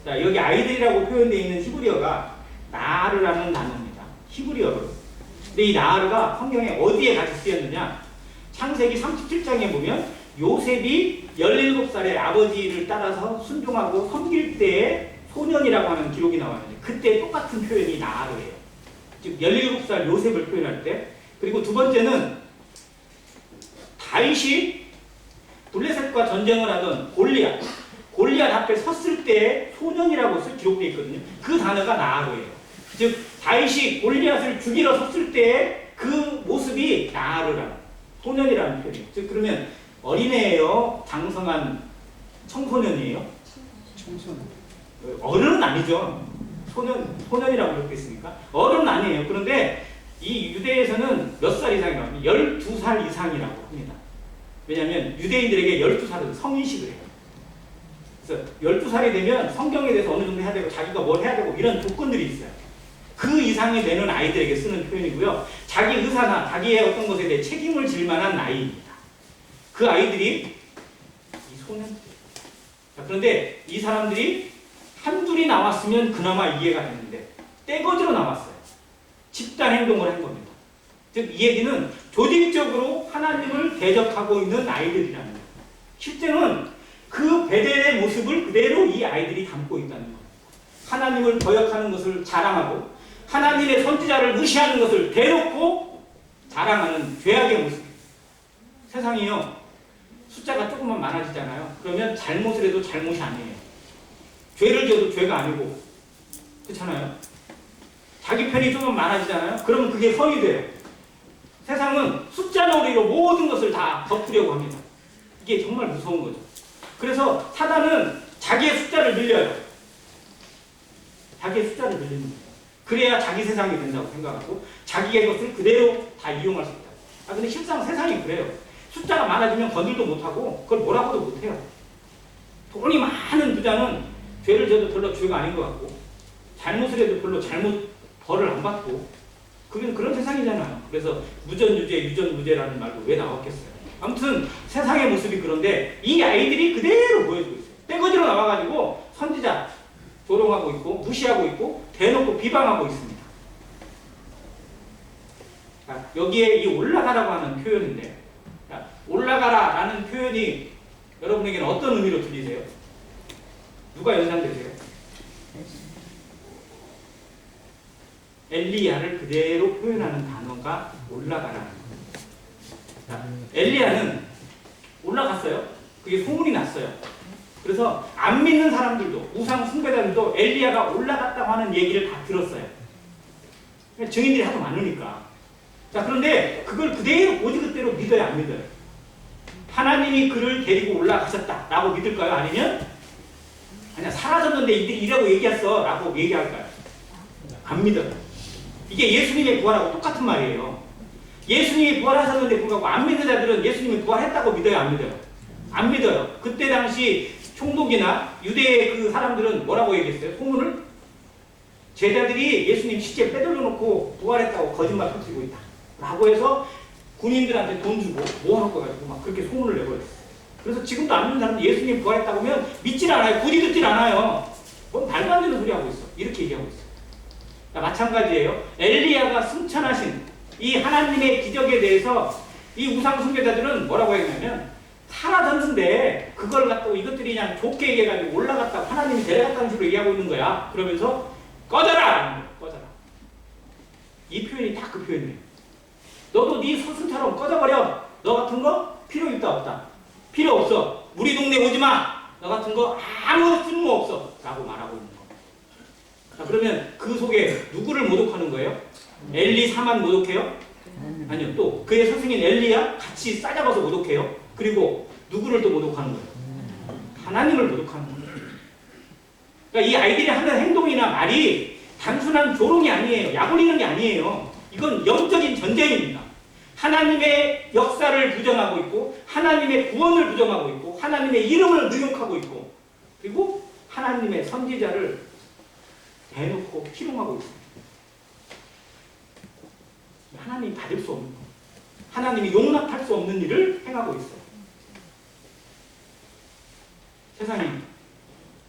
자, 여기 아이들이라고 표현되어 있는 히브리어가 나르라는 단어입니다. 히브리어로. 근데 이 나르가 성경에 어디에 같이 쓰였느냐? 창세기 37장에 보면 요셉이 17살의 아버지를 따라서 순종하고 섬길 때의 소년이라고 하는 기록이 나왔는데 그때 똑같은 표현이 나르예요. 즉 17살 요셉을 표현할 때. 그리고 두 번째는 다윗이 블레셋과 전쟁을 하던 골리앗 앞에 섰을 때의 소년이라고 기록되어 있거든요. 그 단어가 나하로예요. 즉 다윗이 골리앗을 죽이러 섰을 때의 그 모습이 나하로라는 소년이라는 표현이에요. 즉 그러면 어린애예요? 장성한 청소년이에요? 청소년. 어른은 아니죠. 소년이라고 그렇게 있으니까 어른은 아니에요. 그런데 이 유대에서는 몇 살 이상이라고? 12살 이상이라고 합니다. 왜냐하면 유대인들에게 12살은 성인식을 해요. 그래서 12살이 되면 성경에 대해서 어느 정도 해야 되고 자기가 뭘 해야 되고 이런 조건들이 있어요. 그 이상이 되는 아이들에게 쓰는 표현이고요. 자기 의사나 자기의 어떤 것에 대해 책임을 질 만한 나이입니다. 그 아이들이 이 소년들. 자, 그런데 이 사람들이 한둘이 나왔으면 그나마 이해가 됐는데 떼거지로 나왔어요. 집단 행동을 한 겁니다. 즉 이 얘기는 조직적으로 하나님을 대적하고 있는 아이들이라는 거예요. 실제는 그 베델의 모습을 그대로 이 아이들이 담고 있다는 거예요. 하나님을 거역하는 것을 자랑하고 하나님의 선지자를 무시하는 것을 대놓고 자랑하는 죄악의 모습. 세상이요. 숫자가 조금만 많아지잖아요. 그러면 잘못을 해도 잘못이 아니에요. 죄를 지어도 죄가 아니고. 그렇잖아요. 자기 편이 조금 많아지잖아요. 그러면 그게 선이 돼요. 세상은 숫자 놀이로 모든 것을 다 덮으려고 합니다. 이게 정말 무서운 거죠. 그래서 사단은 자기의 숫자를 늘려요. 자기의 숫자를 늘리는 거예요. 그래야 자기 세상이 된다고 생각하고 자기의 것을 그대로 다 이용할 수 있다. 근데 실상 세상이 그래요. 숫자가 많아지면 건들도 못하고 그걸 뭐라고도 못해요. 돈이 많은 부자는 죄를 져도 별로 죄가 아닌 것 같고 잘못을 해도 별로 잘못 벌을 안 받고 그런 세상이잖아요. 그래서 무전유죄, 유전무죄라는 말도 왜 나왔겠어요. 아무튼 세상의 모습이 그런데 이 아이들이 그대로 보여주고 있어요. 떼거지로 나와가지고 선지자 조롱하고 있고 무시하고 있고 대놓고 비방하고 있습니다. 자, 여기에 이 올라가라고 하는 표현인데 자, 올라가라라는 표현이 여러분에게는 어떤 의미로 들리세요? 누가 연상되세요? 엘리야를 그대로 표현하는 단어가 올라가라는 거예요. 엘리야는 올라갔어요. 그게 소문이 났어요. 그래서 안 믿는 사람들도 우상 숭배자들도 엘리야가 올라갔다고 하는 얘기를 다 들었어요. 증인들이 하도 많으니까. 자, 그런데 그걸 그대로 오직그대로 믿어요, 안 믿어요? 하나님이 그를 데리고 올라가셨다라고 믿을까요? 아니면 아니야 사라졌는데 이들이 이라고 얘기했어 라고 얘기할까요? 안 믿어요. 이게 예수님의 부활하고 똑같은 말이에요. 예수님이 부활하셨는데 불구하고 안 믿는 자들은 예수님이 부활했다고 믿어요, 안 믿어요? 안 믿어요. 그때 당시 총독이나 유대의 그 사람들은 뭐라고 얘기했어요? 소문을? 제자들이 예수님 시체 빼돌려놓고 부활했다고 거짓말 터뜨리고 있다 라고 해서 군인들한테 돈 주고 모아놓고 가지고 막 그렇게 소문을 내버렸어요. 그래서 지금도 안 믿는 사람들 예수님 부활했다고 하면 믿질 않아요. 굳이 듣질 않아요. 뭔 말도 안 되는 소리 하고 있어. 이렇게 얘기하고 있어. 마찬가지예요. 엘리야가 승천하신 이 하나님의 기적에 대해서 이 우상 숭배자들은 뭐라고 했냐면 살아졌는데 그걸 갖고 이것들이 그냥 좋게 얘기해가지고 올라갔다고 하나님이 데려갔다는 식으로 얘기하고 있는 거야. 그러면서 꺼져라! 꺼져라. 이 표현이 딱 그 표현이에요. 너도 네 스승처럼 꺼져버려. 너 같은 거 필요 있다 없다. 필요 없어. 우리 동네 오지 마. 너 같은 거 아무 쓸모 없어. 라고 말하고 있는 거. 자, 그러면 그 속에 누구를 모독하는 거예요? 엘리사만 모독해요? 아니요. 또 그의 스승인 엘리야 같이 싸잡아서 모독해요. 그리고 누구를 또 모독하는 거예요? 하나님을 모독하는 거예요. 그러니까 이 아이들이 하는 행동이나 말이 단순한 조롱이 아니에요. 약 올리는 게 아니에요. 이건 영적인 전쟁입니다. 하나님의 역사를 부정하고 있고 하나님의 구원을 부정하고 있고 하나님의 이름을 능욕하고 있고 그리고 하나님의 선지자를 대놓고 희롱하고 있습니다. 하나님이 받을 수 없는 거. 하나님이 용납할 수 없는 일을 행하고 있어요. 세상이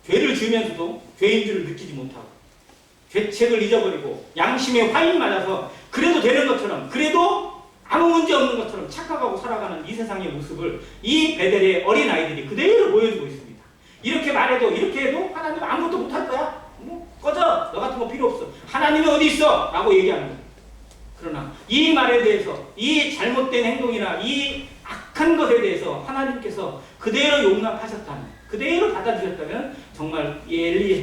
죄를 지으면서도 죄인 줄을 느끼지 못하고 죄책을 잊어버리고 양심에 화인 맞아서 그래도 되는 것처럼 그래도 아무 문제 없는 것처럼 착각하고 살아가는 이 세상의 모습을 이 베델의 어린아이들이 그대로 보여주고 있습니다. 이렇게 말해도 이렇게 해도 하나님 아무것도 못할 거야. 꺼져. 너 같은 거 필요 없어. 하나님이 어디 있어? 라고 얘기하는 거예요. 그러나 이 말에 대해서 이 잘못된 행동이나 이 악한 것에 대해서 하나님께서 그대로 용납하셨다면 그대로 받아주셨다면 정말 이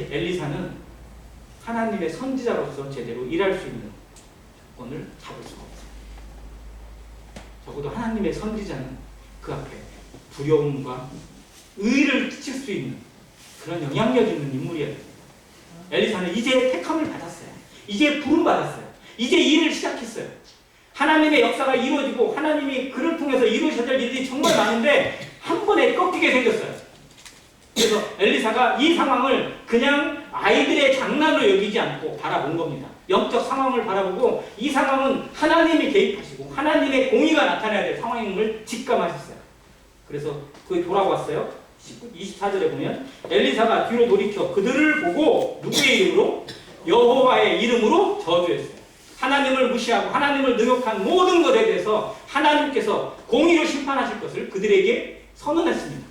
엘리사는 하나님의 선지자로서 제대로 일할 수 있는 조건을 잡을 수가 없어요. 적어도 하나님의 선지자는 그 앞에 두려움과 의의를 끼칠 수 있는 그런 영향력 있는 인물이었어요. 엘리사는 이제 택함을 받았어요. 이제 부름 받았어요. 이제 일을 시작했어요. 하나님의 역사가 이루어지고 하나님이 그를 통해서 이루셔야 될 일이 정말 많은데 한 번에 꺾이게 생겼어요. 그래서 엘리사가 이 상황을 그냥 아이들의 장난으로 여기지 않고 바라본 겁니다. 영적 상황을 바라보고 이 상황은 하나님이 개입하시고 하나님의 공의가 나타나야 될 상황임을 직감하셨어요. 그래서 그게 돌아왔어요. 24절에 보면 엘리사가 뒤로 돌이켜 그들을 보고 누구의 이름으로? 여호와의 이름으로 저주했어요. 하나님을 무시하고 하나님을 능욕한 모든 것에 대해서 하나님께서 공의로 심판하실 것을 그들에게 선언했습니다.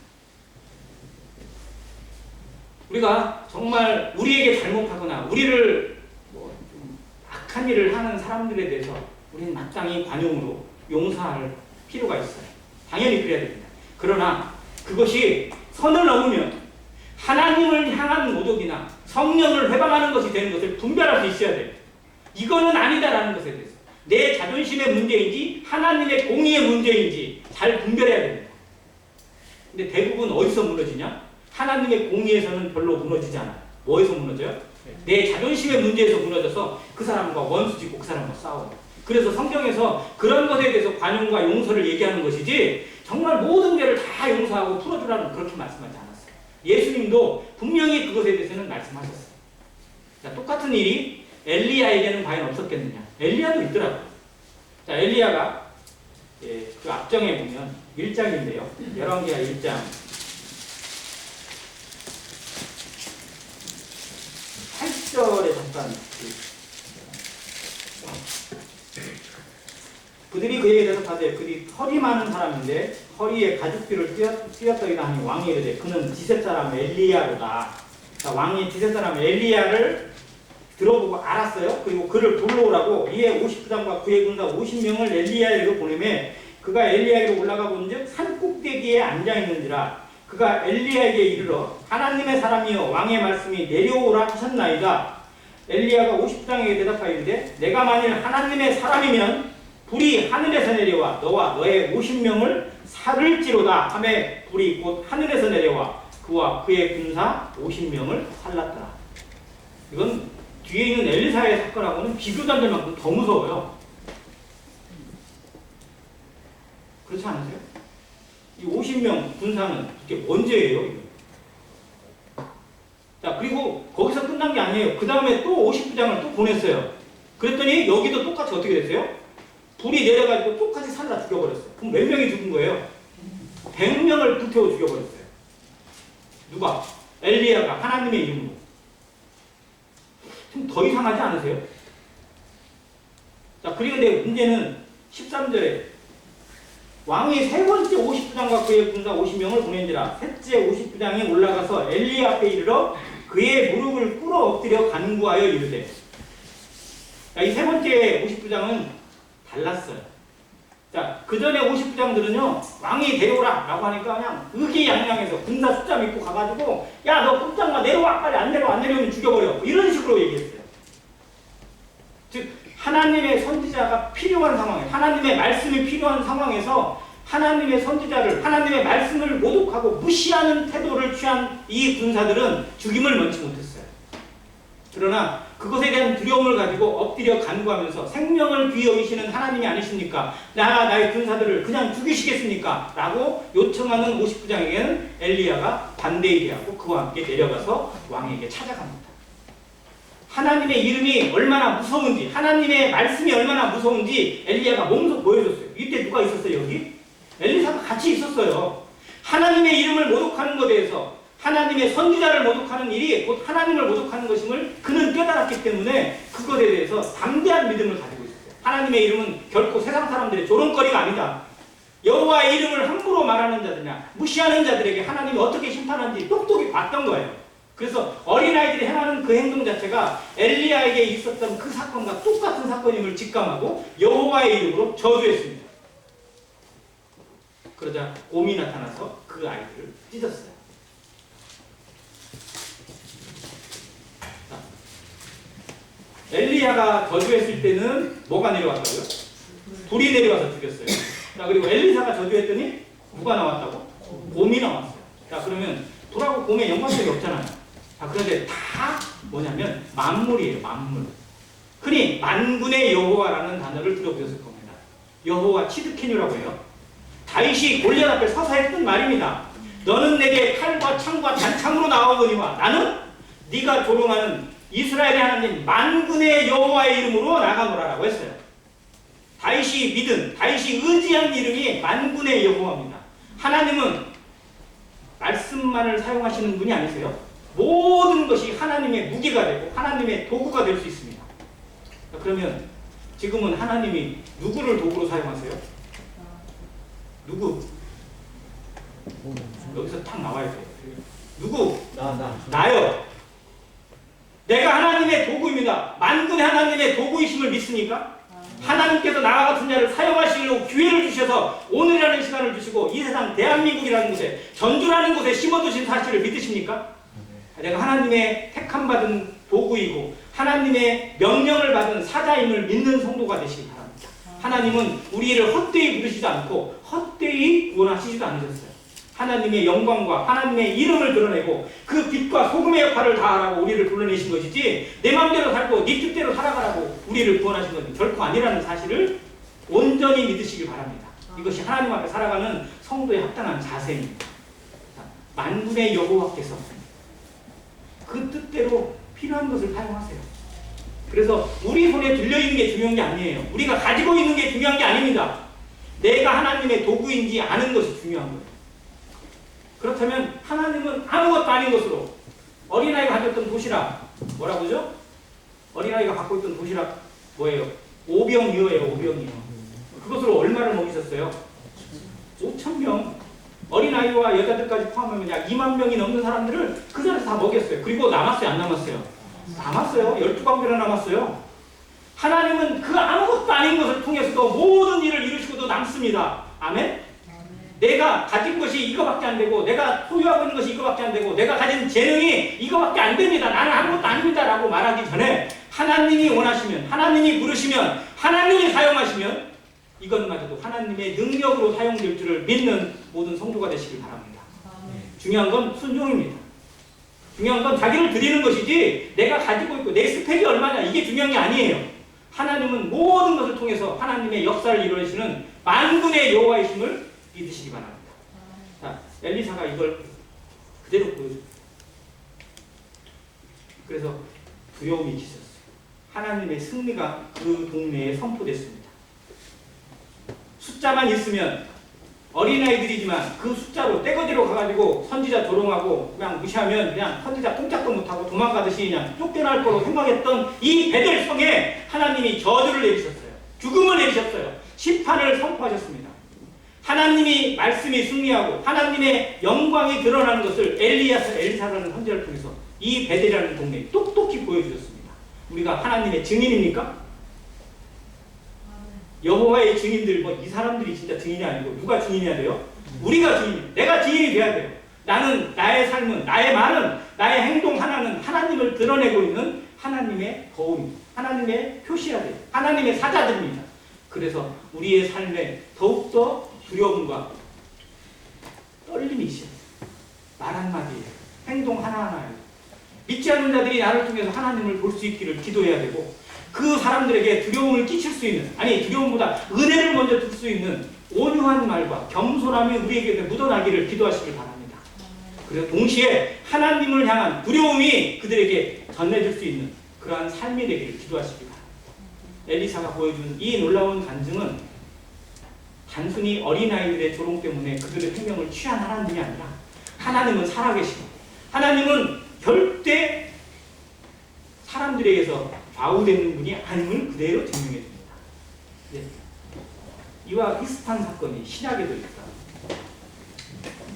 우리가 정말 우리에게 잘못하거나 우리를 좀 악한 일을 하는 사람들에 대해서 우리는 마땅히 관용으로 용서할 필요가 있어요. 당연히 그래야 됩니다. 그러나 그것이 선을 넘으면 하나님을 향한 모독이나 성령을 회방하는 것이 되는 것을 분별할 수 있어야 돼요. 이거는 아니다라는 것에 대해서 내 자존심의 문제인지 하나님의 공의의 문제인지 잘 분별해야 됩니다. 근데 대부분 어디서 무너지냐? 하나님의 공의에서는 별로 무너지지 않아요. 뭐에서 무너져요? 내 자존심의 문제에서 무너져서 그 사람과 원수 짓고 그 사람과 싸워요. 그래서 성경에서 그런 것에 대해서 관용과 용서를 얘기하는 것이지 정말 모든 죄를 다 용서하고 풀어주라는 그렇게 말씀하지 않았어요. 예수님도 분명히 그것에 대해서는 말씀하셨어요. 자, 똑같은 일이 엘리야에게는 과연 없었겠느냐? 엘리야도 있더라고요. 자, 엘리야가 그 앞정에 보면 1장인데요. 열왕기하 1장 8절에 잠깐 그들이 그에게 대답하되 그들이 허리 많은 사람인데 허리에 가죽띠를 띄었더이다 하니 왕이 이르되 그는 디셋 사람 엘리야로다. 자, 왕이 디셋 사람 엘리야를 들어보고 알았어요. 그리고 그를 불러오라고 이에 50부장과 그의 군사 50명을 엘리야에게로 보내매 그가 엘리야에게로 올라가 본즉 산 꼭대기에 앉아있는지라. 그가 엘리야에게 이르러 하나님의 사람이여 왕의 말씀이 내려오라 하셨나이다. 엘리야가 50부장에게 대답하이르되 내가 만일 하나님의 사람이면 불이 하늘에서 내려와 너와 너의 50명을 살을지로다 하매 불이 곧 하늘에서 내려와 그와 그의 군사 50명을 살랐더라. 이건 뒤에 있는 엘리사의 사건하고는 비교도 안 될 만큼 더 무서워요. 그렇지 않으세요? 이 50명 군사는 이게 뭔 죄예요? 자, 그리고 거기서 끝난 게 아니에요. 그 다음에 또 50부장을 또 보냈어요. 그랬더니 여기도 똑같이 어떻게 됐어요? 불이 내려가지고 똑같이 살라 죽여버렸어요. 그럼 몇 명이 죽은 거예요? 100명을 불태워 죽여버렸어요. 누가? 엘리야가 하나님의 이름으로. 좀 더 이상하지 않으세요? 자, 그런데 문제는 13절에 왕이 세 번째 50부장과 그의 군사 50명을 보낸지라 셋째 50부장이 올라가서 엘리야 앞에 이르러 그의 무릎을 꿇어 엎드려 간구하여 이르되. 자, 이 세 번째 50부장은 달랐어요. 자, 그 전에 50부장들은요, 왕이 데려오라 라고 하니까 그냥 의기양양해서 군사 숫자 믿고 가가지고, 야, 너 꼼짝마, 내려와, 빨리 안 내려오면 죽여버려. 뭐 이런 식으로 얘기했어요. 즉, 하나님의 선지자가 필요한 상황에, 하나님의 말씀이 필요한 상황에서 하나님의 선지자를, 하나님의 말씀을 모독하고 무시하는 태도를 취한 이 군사들은 죽임을 면치 못했어요. 그러나 그것에 대한 두려움을 가지고 엎드려 간구하면서 생명을 귀히 여기시는 하나님이 아니십니까? 나의 군사들을 그냥 죽이시겠습니까? 라고 요청하는 50부장에게는 엘리야가 반대에 하고 그와 함께 내려가서 왕에게 찾아갑니다. 하나님의 이름이 얼마나 무서운지, 하나님의 말씀이 얼마나 무서운지 엘리야가 몸소 보여줬어요. 이때 누가 있었어요, 여기? 엘리사가 같이 있었어요. 하나님의 이름을 모독하는 것에 대해서, 하나님의 선지자를 모독하는 일이 곧 하나님을 모독하는 것임을 그는 깨달았기 때문에 그것에 대해서 담대한 믿음을 가지고 있었어요. 하나님의 이름은 결코 세상 사람들의 조롱거리가 아니다. 여호와의 이름을 함부로 말하는 자들이나 무시하는 자들에게 하나님이 어떻게 심판하는지 똑똑히 봤던 거예요. 그래서 어린아이들이 행하는 그 행동 자체가 엘리야에게 있었던 그 사건과 똑같은 사건임을 직감하고 여호와의 이름으로 저주했습니다. 그러자 곰이 나타나서 그 아이들을 찢었어요. 엘리야가 저주했을 때는 뭐가 내려왔다고요? 불이 내려와서 죽였어요. 자, 그리고 엘리사가 저주했더니 누가 나왔다고? 곰이 나왔어요. 자, 그러면 돌하고 곰의 연관성이 없잖아요. 자, 그런데 다 뭐냐면 만물이에요. 만물. 흔히 만군의 여호와라는 단어를 들어보셨을 겁니다. 여호와 치드케뉴라고 해요. 다윗이 골리앗 앞에 서서 했던 말입니다. 너는 내게 칼과 창과 단창으로 나오거니와 나는 네가 조롱하는 이스라엘의 하나님 만군의 여호와의 이름으로 나가노라라고 했어요. 다윗이 믿은, 다윗이 의지한 이름이 만군의 여호와입니다. 하나님은 말씀만을 사용하시는 분이 아니세요. 모든 것이 하나님의 무기가 되고 하나님의 도구가 될 수 있습니다. 그러면 지금은 하나님이 누구를 도구로 사용하세요? 누구? 여기서 딱 나와야 돼요. 누구? 나요. 내가 하나님의 도구입니다. 만군의 하나님의 도구이심을 믿습니까? 하나님께서 나와 같은 자를 사용하시려고 기회를 주셔서 오늘이라는 시간을 주시고 이 세상 대한민국이라는 곳에 전주라는 곳에 심어두신 사실을 믿으십니까? 내가 하나님의 택함받은 도구이고 하나님의 명령을 받은 사자임을 믿는 성도가 되시기 바랍니다. 하나님은 우리를 헛되이 부르시지 않고 헛되이 구원하시지도 않으셨어요. 하나님의 영광과 하나님의 이름을 드러내고 그 빛과 소금의 역할을 다하라고 우리를 불러내신 것이지 내 마음대로 살고 네 뜻대로 살아가라고 우리를 구원하신 것은 결코 아니라는 사실을 온전히 믿으시기 바랍니다. 이것이 하나님 앞에 살아가는 성도의 합당한 자세입니다. 만군의 여호와께서 그 뜻대로 필요한 것을 사용하세요. 그래서 우리 손에 들려있는 게 중요한 게 아니에요. 우리가 가지고 있는 게 중요한 게 아닙니다. 내가 하나님의 도구인지 아는 것이 중요한 거예요. 그렇다면 하나님은 아무것도 아닌 것으로 어린아이가 가졌던 도시락 뭐라고 하죠? 어린아이가 갖고 있던 도시락 뭐예요? 오병이어예요. 오병이어. 그것으로 얼마를 먹이셨어요? 5,000명. 어린아이와 여자들까지 포함하면 약 2만 명이 넘는 사람들을 그 자리에서 다 먹였어요. 그리고 남았어요? 안 남았어요? 남았어요. 12광배나 남았어요. 하나님은 그 아무것도 아닌 것을 통해서도 모든 일을 이루시고도 남습니다. 아멘? 내가 가진 것이 이거밖에 안 되고 내가 소유하고 있는 것이 이거밖에 안 되고 내가 가진 재능이 이거밖에 안 됩니다. 나는 아무것도 아닙니다. 라고 말하기 전에 하나님이 원하시면 하나님이 부르시면 하나님이 사용하시면 이것마저도 하나님의 능력으로 사용될 줄을 믿는 모든 성도가 되시길 바랍니다. 중요한 건 순종입니다. 중요한 건 자기를 드리는 것이지 내가 가지고 있고 내 스펙이 얼마냐 이게 중요한 게 아니에요. 하나님은 모든 것을 통해서 하나님의 역사를 이루시는 만군의 여호와이심을 믿으시기 바랍니다. 자, 엘리사가 이걸 그대로 보여줍니다. 그래서 두려움이 깃었어요. 하나님의 승리가 그 동네에 선포됐습니다. 숫자만 있으면 어린아이들이지만 그 숫자로 떼거지로 가가지고 선지자 조롱하고 그냥 무시하면 그냥 선지자 꼼짝도 못하고 도망가듯이 그냥 쫓겨날 거로 생각했던 이 베델 성에 하나님이 저주를 내리셨어요. 죽음을 내리셨어요. 심판을 선포하셨습니다. 하나님이 말씀이 승리하고 하나님의 영광이 드러나는 것을 엘리사라는 선지자를 통해서 이 베델이라는 동네에 똑똑히 보여주셨습니다. 우리가 하나님의 증인입니까? 여호와의 증인들, 뭐 이 사람들이 진짜 증인이 아니고 누가 증인해야 돼요? 우리가 증인, 내가 증인이 돼야 돼요. 나는, 나의 삶은, 나의 말은, 나의 행동 하나는 하나님을 드러내고 있는 하나님의 거울입니다. 하나님의 표시야 돼요. 하나님의 사자들입니다. 그래서 우리의 삶에 더욱더 두려움과 떨림이 있어요. 말 한마디에, 행동 하나하나에. 믿지 않는 자들이 나를 통해서 하나님을 볼 수 있기를 기도해야 되고, 그 사람들에게 두려움을 끼칠 수 있는, 아니 두려움보다 은혜를 먼저 줄 수 있는 온유한 말과 겸손함이 우리에게 묻어나기를 기도하시길 바랍니다. 그래서 동시에 하나님을 향한 두려움이 그들에게 전해질 수 있는 그러한 삶이 되기를 기도하시기 바랍니다. 엘리사가 보여준 이 놀라운 간증은 단순히 어린아이들의 조롱 때문에 그들의 생명을 취한 하나님이 아니라 하나님은 살아계시고 하나님은 절대 사람들에게서 좌우되는 분이 아님을 그대로 증명해 줍니다. 네. 이와 비슷한 사건이 신약에도 있다.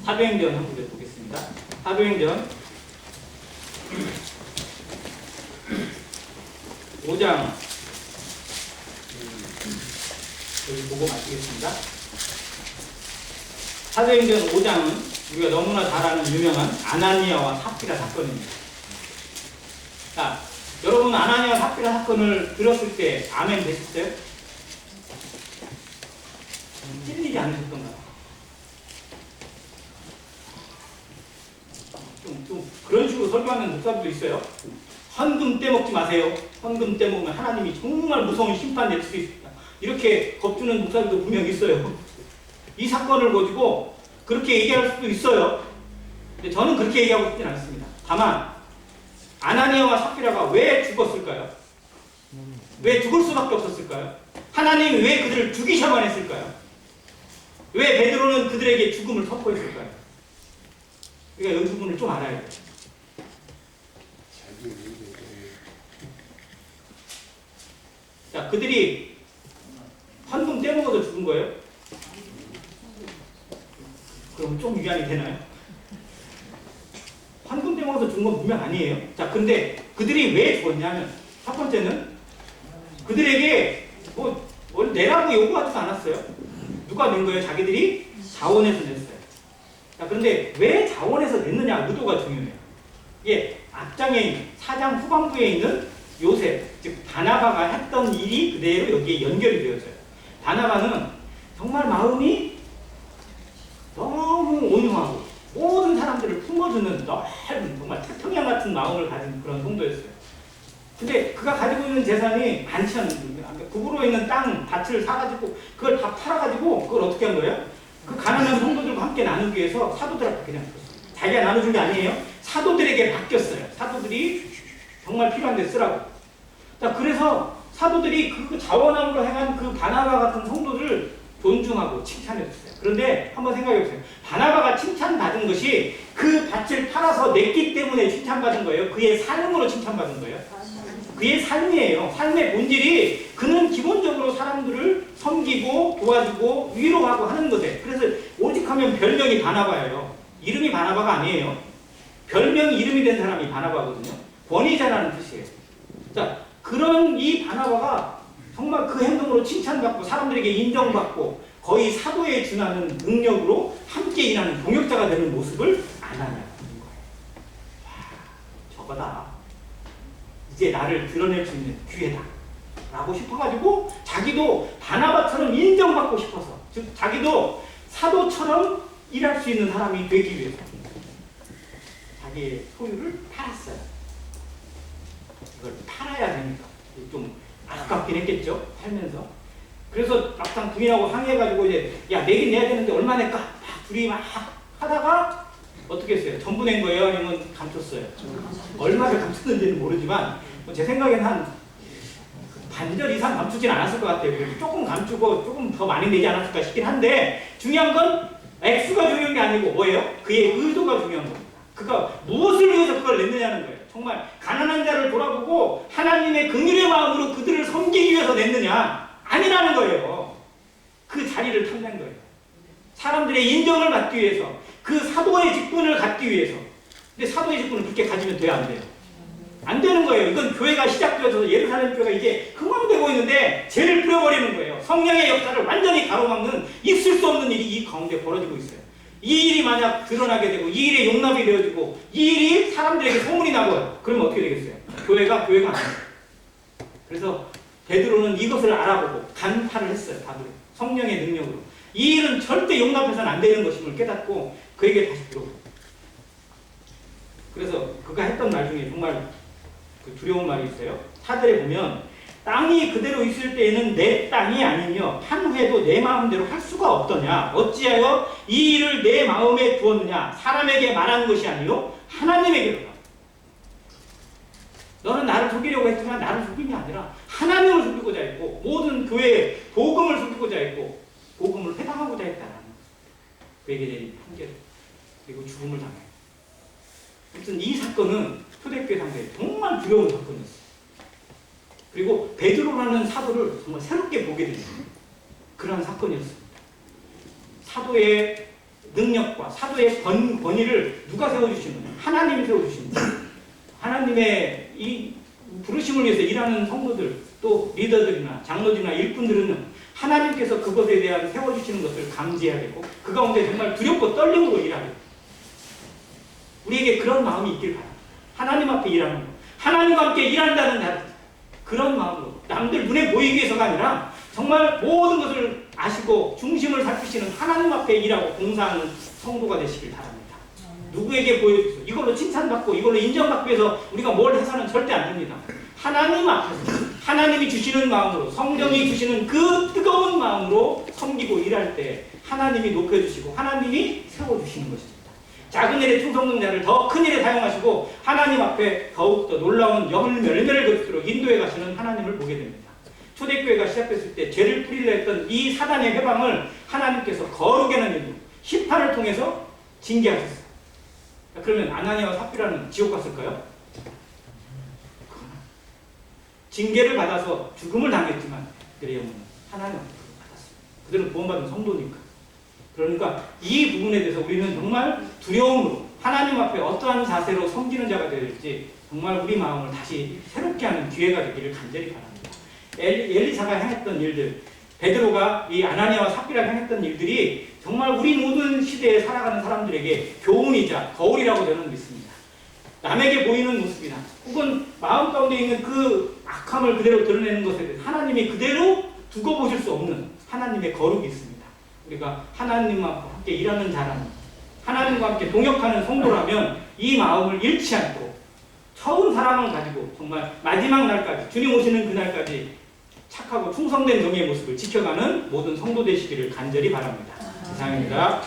사도행전 한 구절 보겠습니다. 사도행전 5장 여기 보고 마치겠습니다. 사도행전 5장은 우리가 너무나 잘 아는 유명한 아나니아와 삽비라 사건입니다. 자, 여러분 아나니아와 삽비라 사건을 들었을 때 아멘 되셨어요? 찔리지 않으셨던가요? 좀 그런 식으로 설교하는 목사들도 있어요. 헌금 떼먹지 마세요. 헌금 떼먹으면 하나님이 정말 무서운 심판 낼 수 있습니다. 이렇게 겁주는 목사들도 분명 있어요. 이 사건을 가지고 그렇게 얘기할 수도 있어요. 근데 저는 그렇게 얘기하고 싶진 않습니다. 다만 아나니아와 삽비라가 왜 죽었을까요? 왜 죽을 수밖에 없었을까요? 하나님이 왜 그들을 죽이셔만 했을까요? 왜 베드로는 그들에게 죽음을 선포했을까요? 그러니까 이 부분을 좀 알아야 돼요. 자, 그들이 헌금 떼먹어서 죽은 거예요? 그럼 좀 위안이 되나요? 헌금 떼먹어서 죽은 건 분명 아니에요. 자, 근데 그들이 왜 죽었냐면 첫 번째는 그들에게 뭘 내라고 요구하지도 않았어요. 누가 낸 거예요? 자기들이 자원해서 냈어요. 자, 그런데 왜 자원해서 냈느냐 의도가 중요해요. 이게 앞장에 4장 후반부에 있는 요셉, 즉 바나바가 했던 일이 그대로 여기에 연결이 되어져요. 바나바는 정말 마음이 너무 온유하고 모든 사람들을 품어주는 넓은 정말 태평양 같은 마음을 가진 그런 성도였어요. 근데 그가 가지고 있는 재산이 많지 않은 겁니다. 구부러 있는 땅, 밭을 사가지고 그걸 다 팔아가지고 그걸 어떻게 한 거예요? 그 가난한 성도들과 함께 나누기 위해서 사도들한테 그냥 줬어요. 자기가 나눠준 게 아니에요. 사도들에게 맡겼어요. 사도들이 정말 필요한 데 쓰라고. 자, 그래서 사도들이 그 자원함으로 행한 그 바나바 같은 성도를 존중하고 칭찬해줬어요. 그런데 한번 생각해보세요. 바나바가 칭찬받은 것이 그 밭을 팔아서 냈기 때문에 칭찬받은 거예요? 그의 삶으로 칭찬받은 거예요? 그의 삶이에요. 삶의 본질이 그는 기본적으로 사람들을 섬기고 도와주고 위로하고 하는 것에, 그래서 오직 하면 별명이 바나바예요. 이름이 바나바가 아니에요. 별명이 이름이 된 사람이 바나바거든요. 권위자라는 뜻이에요. 자, 그런 이 바나바가 정말 그 행동으로 칭찬받고 사람들에게 인정받고 거의 사도에 준하는 능력으로 함께 일하는 동역자가 되는 모습을 아나니아가 보는 거예요. 와, 저거다. 이제 나를 드러낼 수 있는 기회다 라고 싶어가지고 자기도 바나바처럼 인정받고 싶어서, 즉 자기도 사도처럼 일할 수 있는 사람이 되기 위해서 자기의 소유를 팔았어요. 이걸 팔아야 되니까 좀 아깝긴 했겠죠, 살면서. 그래서 막상 부인하고 항의해가지고 이제 야, 내긴 내야 되는데 얼마 낼까? 막 둘이 막 하다가 어떻게 했어요? 전부 낸 거예요? 아니면 감췄어요? 얼마를 감췄는지는 모르지만 제 생각에는 한 반절 이상 감추진 않았을 것 같아요. 그래서 조금 감추고 조금 더 많이 내지 않았을까 싶긴 한데 중요한 건 액수가 중요한 게 아니고 뭐예요? 그의 의도가 중요한 겁니다. 그가 무엇을 위해서 그걸 냈느냐는 거예요. 정말 가난한 자를 돌아보고 하나님의 긍휼의 마음으로 그들을 섬기기 위해서 냈느냐? 아니라는 거예요. 그 자리를 탐낸 거예요. 사람들의 인정을 받기 위해서, 그 사도의 직분을 갖기 위해서. 근데 사도의 직분은 그렇게 가지면 돼요, 안 돼요? 안 되는 거예요. 이건 교회가 시작되어서 예루살렘 교회가 이제 흥황되고 있는데 죄를 뿌려버리는 거예요. 성령의 역사를 완전히 가로막는 있을 수 없는 일이 이 가운데 벌어지고 있어요. 이 일이 만약 드러나게 되고 이 일에 용납이 되어지고 이 일이 사람들에게 소문이 나고요. 그러면 어떻게 되겠어요? 교회가 아니에요. 그래서 베드로는 이것을 알아보고 간파를 했어요. 바로 성령의 능력으로. 이 일은 절대 용납해서는 안 되는 것임을 깨닫고 그에게 다시 들어오고. 그래서 그가 했던 말 중에 정말 그 두려운 말이 있어요. 사절에 보면 땅이 그대로 있을 때에는 내 땅이 아니며 한 회도 내 마음대로 할 수가 없더냐. 어찌하여 이 일을 내 마음에 두었느냐. 사람에게 말하는 것이 아니요 하나님에게로다. 너는 나를 속이려고 했지만 나를 속임이 아니라 하나님을 속이고자 했고 모든 교회에 복음을 속이고자 했고 복음을 회당하고자 했다는 그에게 내린 판결 그리고 죽음을 당해. 아무튼 이 사건은 초대교회 상대에 정말 두려운 사건이었어요. 그리고 베드로라는 사도를 정말 새롭게 보게 되는 그런 사건이었습니다. 사도의 능력과 사도의 권위를 누가 세워주시느냐? 하나님이 세워주십니다. 하나님의 이 부르심을 위해서 일하는 성도들, 또 리더들이나 장로들이나 일꾼들은 하나님께서 그것에 대한 세워주시는 것을 감지해야 되고 그 가운데 정말 두렵고 떨림으로 일하게 됩니다. 우리에게 그런 마음이 있길 바랍니다. 하나님 앞에 일하는 것, 하나님과 함께 일한다는 자 그런 마음으로 남들 눈에 보이기 위해서가 아니라 정말 모든 것을 아시고 중심을 살피시는 하나님 앞에 일하고 봉사하는 성도가 되시길 바랍니다. 누구에게 보여주세요. 이걸로 칭찬받고 이걸로 인정받기 위해서 우리가 뭘 해서는 절대 안 됩니다. 하나님 앞에서 하나님이 주시는 마음으로 성령이 주시는 그 뜨거운 마음으로 섬기고 일할 때 하나님이 높여주시고 하나님이 세워주시는 것입니다. 작은 일에 충성된 자를 더 큰 일에 사용하시고 하나님 앞에 더욱더 놀라운 열매를 거두도록 인도해 가시는 하나님을 보게 됩니다. 초대교회가 시작됐을 때 죄를 뿌리려 했던 이 사단의 회방을 하나님께서 거룩의 인도, 심판을 통해서 징계하셨어요. 그러면 아나니아와 삽비라는 지옥 갔을까요? 징계를 받아서 죽음을 당했지만 그들의 영혼은 하나님 앞에 받았습니다. 그들은 구원받은 성도니까. 그러니까 이 부분에 대해서 우리는 정말 두려움으로 하나님 앞에 어떠한 자세로 섬기는 자가 될지 정말 우리 마음을 다시 새롭게 하는 기회가 되기를 간절히 바랍니다. 엘리사가 행했던 일들, 베드로가 이 아나니아와 삽비라 행했던 일들이 정말 우리 모든 시대에 살아가는 사람들에게 교훈이자 거울이라고 저는 믿습니다. 남에게 보이는 모습이나 혹은 마음 가운데 있는 그 악함을 그대로 드러내는 것에 대해서 하나님이 그대로 두고 보실 수 없는 하나님의 거룩이 있습니다. 우리가 하나님과 함께 일하는 자라면 하나님과 함께 동역하는 성도라면 이 마음을 잃지 않고 처음 사랑을 가지고 정말 마지막 날까지 주님 오시는 그날까지 착하고 충성된 종의 모습을 지켜가는 모든 성도 되시기를 간절히 바랍니다. 이상입니다.